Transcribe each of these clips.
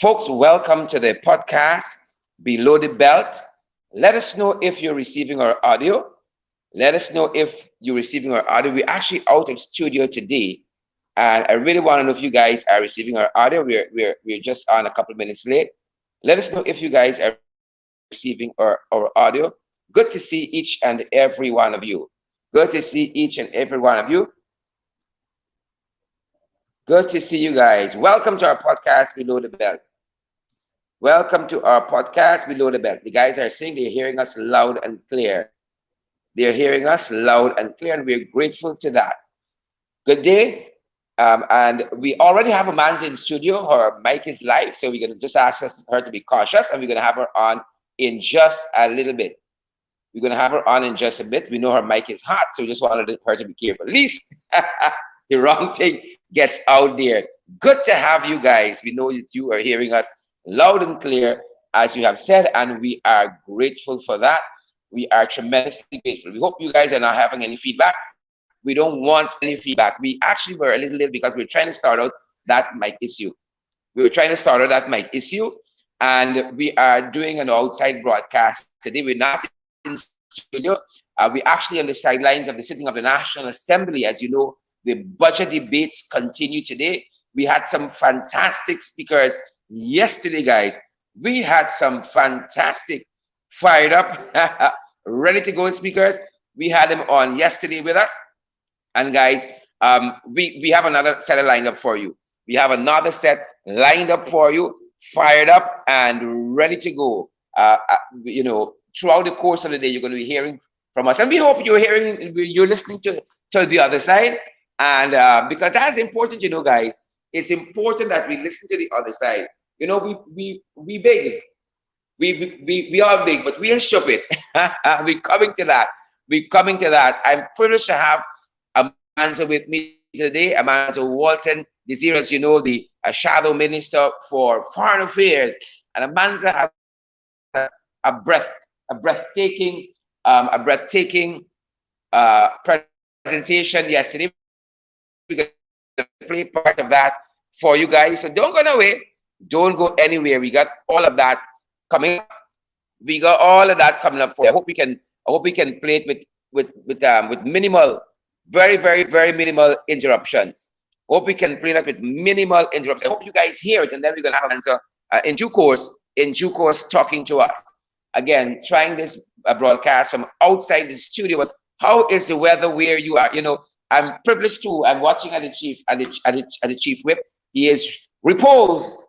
Folks, welcome to the podcast Below the Belt. Let us know if you're receiving our audio. Let us know if you're receiving our audio. We're actually out of studio today, and I really want to know if you guys are receiving our audio. We're just on a couple of minutes late. Let us know if you guys are receiving our audio. Good to see each and every one of you. Good to see each and every one of you. Good to see you guys. Welcome to our podcast Below the Belt. Welcome to our podcast Below the Belt. The guys are saying they're hearing us loud and clear. They're hearing us loud and clear, and we're grateful to that. Good day. And we already have Amanza in studio. Her mic is live, so we're going to just ask her to be cautious, and we're going to have her on in just a little bit. We're going to have her on in just a bit. We know her mic is hot, so we just wanted her to be careful. At least the wrong thing gets out there. Good to have you guys. We know that you are hearing us loud and clear, as you have said, and we are grateful for that. We are tremendously grateful. We hope you guys are not having any feedback. We don't want any feedback. We actually were a little late because we're trying to start out that mic issue. We were trying to start out that mic issue, and we are doing an outside broadcast today. We're not in studio. We're actually on the sidelines of the sitting of the National Assembly. As you know, the budget debates continue today. We had some fantastic speakers yesterday, guys. We had some fantastic, fired up, ready to go speakers. We had them on yesterday with us. And guys, we have another set lined up for you. We have another set lined up for you, fired up and ready to go. Throughout the course of the day, you're going to be hearing from us, and we hope you're listening to the other side. And because that's important, guys, it's important that we listen to the other side. We big, we are big, but we are stupid. We're coming to that. We're coming to that. I'm privileged to have Amanza with me today. Amanza Walton, the here, as you know, the shadow minister for foreign affairs. And Amanza had a breathtaking, presentation yesterday. We're going to play part of that for you guys. So don't go away. Don't go anywhere. We got all of that coming up. We got all of that coming up for you. I hope we can play it with minimal, very, very, very minimal interruptions. Hope we can play that with minimal interruptions. I hope you guys hear it, and then we're gonna have an answer in due course, talking to us. Again, trying this broadcast from outside the studio. But how is the weather where you are? I'm privileged to. I'm watching at the chief whip. He is reposed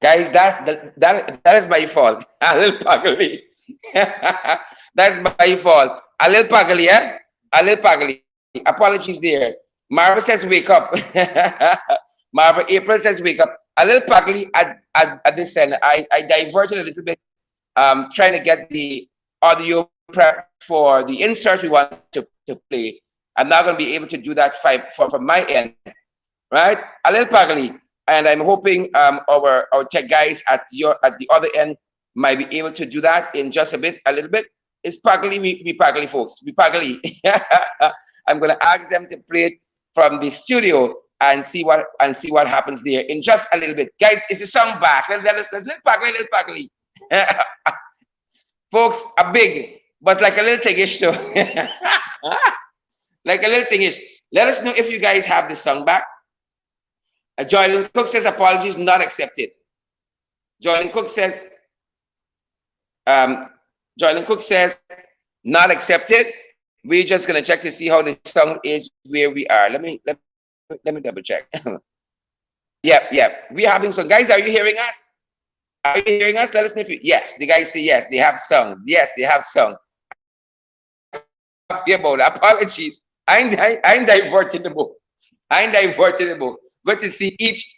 Guys, that is my fault. A little pugly. That's my fault. A little pugly, yeah? A little pugly. Apologies there. Marva says wake up. Marva, April says wake up. A little pugly at this end. I diverted a little bit, trying to get the audio prep for the insert we wanted to play. I'm not going to be able to do that from my end, right? A little pugly. And I'm hoping our tech guys at the other end might be able to do that in just a little bit. It's pugly, we pugly folks, we pugly. I'm gonna ask them to play it from the studio and see what happens there in just a little bit. Guys, is the song back? Let's little pugly. Folks, a big, but like a little thingish too. Like a little thingish. Let us know if you guys have the song back. Joylin Cook says apologies not accepted. Joylin Cook says not accepted. We're just gonna check to see how the song is where we are. Let me double check. Yep. We're having some guys. Are you hearing us? Are you hearing us? Let us know if you. Yes, the guys say yes. They have sung. Yes, they have sung. About apologies. I'm divertible. I'm divertible. Good to see each.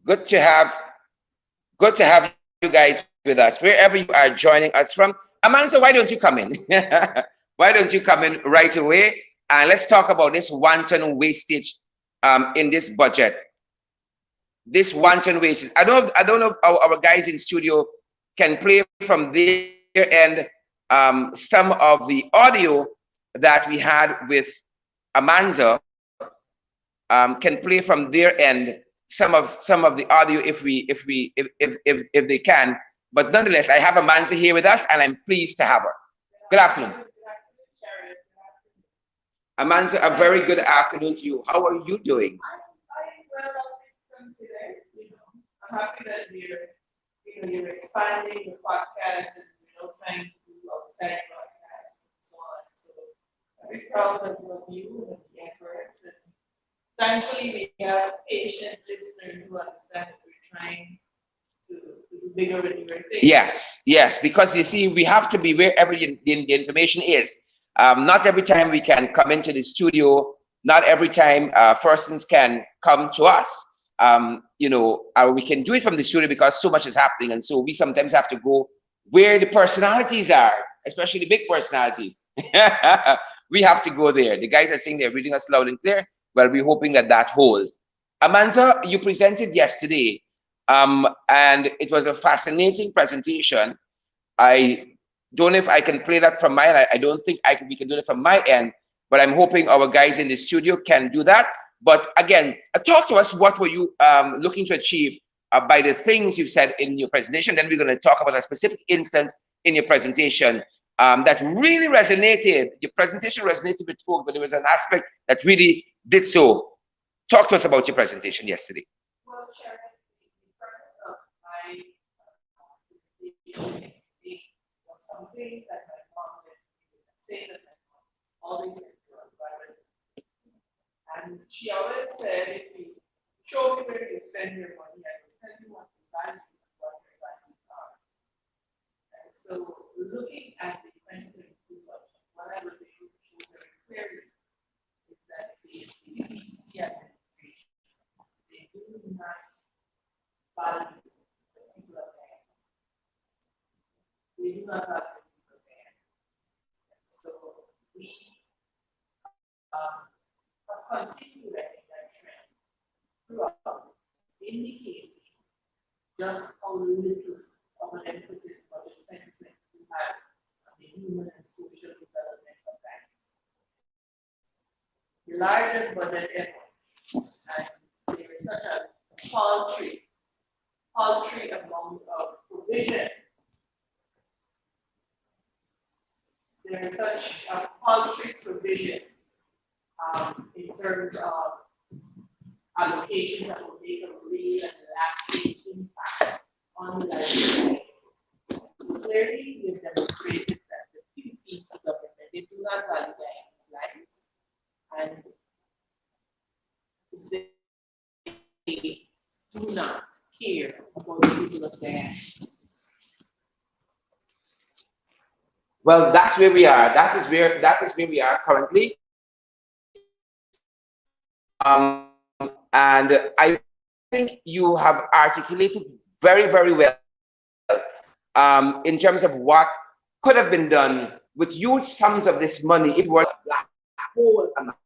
Good to have you guys with us wherever you are joining us from. Amanza, why don't you come in? Why don't you come in right away and let's talk about this wanton wastage in this budget. This wanton wastage. I don't know if our guys in studio can play from their end end some of the audio that we had with Amanza, can play from their end some of the audio if they can. But nonetheless, I have Amanza here with us, and I'm pleased to have her. Good afternoon, Amanza. A very good afternoon to you. How are you doing? Well, today, I'm happy that you're expanding the podcast and trying to do outside podcasts and so on. So I'm very proud of you and the effort. And thankfully, we have patient listeners who understand that we're trying to do bigger and bigger things. Yes, because you see, we have to be wherever the information is. Not every time we can come into the studio. Not every time persons can come to us. We can do it from the studio because so much is happening, and so we sometimes have to go where the personalities are, especially the big personalities. We have to go there. The guys are saying they're reading us loud and clear. Well, we're hoping that that holds. Amanza, you presented yesterday, and it was a fascinating presentation. I don't know if I can play that from my end. I don't think we can do it from my end, but I'm hoping our guys in the studio can do that. But again, talk to us. What were you looking to achieve by the things you've said in your presentation? Then we're going to talk about a specific instance in your presentation that really resonated. Your presentation resonated with folk, but there was an aspect that really did so. Talk to us about your presentation yesterday. Well, Sharon, the purpose of my presentation was something that my mom did say that my mom always said to us, and she always said, if you show me where you spend your money, I will tell you what you value and what your values are. And so, looking at the 2022 budget, what I was able to show very clearly is that the PPC administration, they do not value the people of there. They do not value the people there. And so, we continue that trend throughout, indicating just how little of an emphasis budget 2022 has on the human and social development of that. The largest budget ever, and there is such a paltry amount of provision. There is such a paltry provision in terms of allocations that will make a real and lasting impact on the life. So clearly, we've demonstrated that the PPP government, they do not value Guyana's lives, and they do not care about the people of Guyana. Well, that's where we are. That is where we are currently. And I think you have articulated very, very well in terms of what could have been done with huge sums of this money if it were a black hole amount.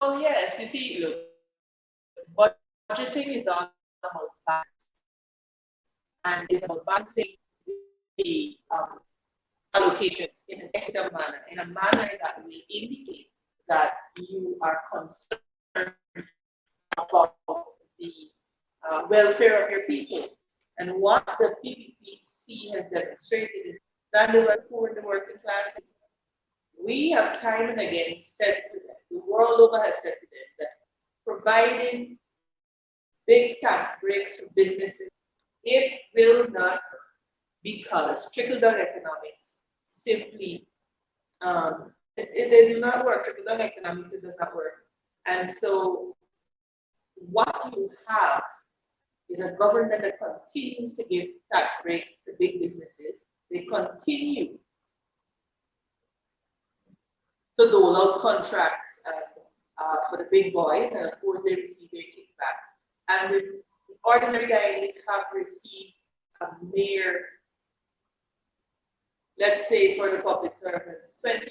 Well, yes, you see, look, budgeting is all about balance, and it's about balancing the allocations in an equitable manner, in a manner that will indicate that you are concerned about the welfare of your people. And what the PPPC has demonstrated is that the poor and the working class, we have time and again said to them, the world over has said to them that providing big tax breaks for businesses, it will not work because trickle-down economics simply, they do not work. Trickle-down economics, it does not work. And so what you have is a government that continues to give tax break to big businesses. They continue to dole out contracts for the big boys, and of course they receive their kickbacks. And the ordinary Guyanese have received a mere, let's say for the public servants, $2,800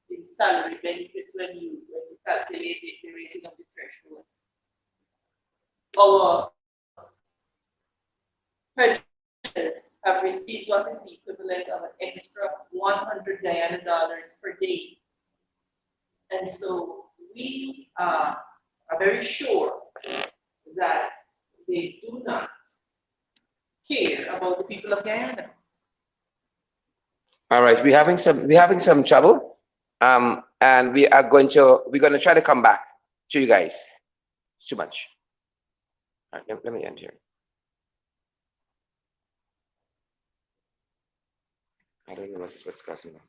in salary benefits when you calculate the rating of the threshold. our pedestrians have received what is the equivalent of an extra 100 Guyana dollars per day. And so we are very sure that they do not care about the people of Guyana. All right, we're having some trouble. And we're going to try to come back to you guys. It's too much. All right, let me end here. I don't know what's causing that.